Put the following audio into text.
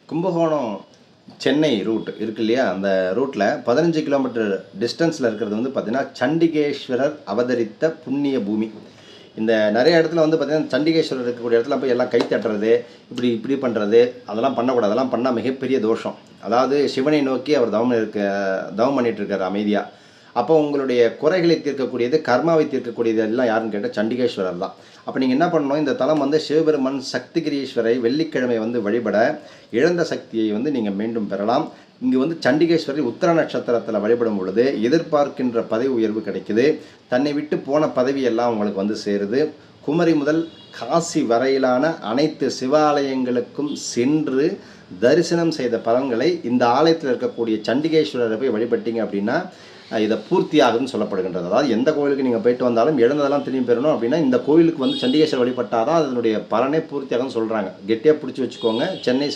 Kumbakonam Chennai root இருக்கு இல்லையா, அந்த ரூட்டில் 15 கிலோமீட்டர் டிஸ்டன்ஸில் இருக்கிறது வந்து பார்த்திங்கன்னா சண்டிகேஸ்வரர் அவதரித்த புண்ணிய பூமி. இந்த நிறைய இடத்துல வந்து பார்த்திங்கன்னா சண்டிகேஸ்வரர் இருக்கக்கூடிய இடத்துல போய் எல்லாம் கை தட்டுறது, இப்படி பண்ணுறது, அதெல்லாம் பண்ணக்கூடாது. அதெல்லாம் பண்ணால் மிகப்பெரிய தோஷம். அதாவது சிவனை நோக்கி அவர் தவம் பண்ணிட்டு இருக்கார் அமைதியாக. அப்போ உங்களுடைய குறைகளை தீர்க்கக்கூடியது, கர்மாவை தீர்க்கக்கூடியது எல்லாம் யாருன்னு கேட்டால் சண்டிகேஸ்வரர் தான். அப்போ நீங்கள் என்ன பண்ணணும், இந்த தலம் வந்து சிவபெருமன் சக்திகிரீஸ்வரை வெள்ளிக்கிழமை வந்து வழிபட இழந்த சக்தியை வந்து நீங்கள் மீண்டும் பெறலாம். இங்கே வந்து சண்டிகேஸ்வரர் உத்திர நட்சத்திரத்தில் வழிபடும் பொழுது எதிர்பார்க்கின்ற பதவி உயர்வு கிடைக்குது. தன்னை விட்டு போன பதவி எல்லாம் உங்களுக்கு வந்து சேருது. குமரி முதல் காசி வரையிலான அனைத்து சிவாலயங்களுக்கும் சென்று தரிசனம் செய்த பலன்களை இந்த ஆலயத்தில் இருக்கக்கூடிய சண்டிகேஸ்வரரை போய் வழிபட்டீங்க அப்படின்னா இதை பூர்த்தி ஆகுதுன்னு சொல்லப்படுகின்றது. அதாவது எந்த கோவிலுக்கு நீங்கள் போயிட்டு வந்தாலும் இழந்ததெல்லாம் திரும்பி பெறணும் அப்படின்னா இந்த கோவிலுக்கு வந்து சண்டிகேஸ்வரர் வழிபட்டால் தான் அதனுடைய பலனே பூர்த்தி ஆகுதுன்னு சொல்கிறாங்க. கெட்டியாக பிடிச்சி வச்சுக்கோங்க. சென்னை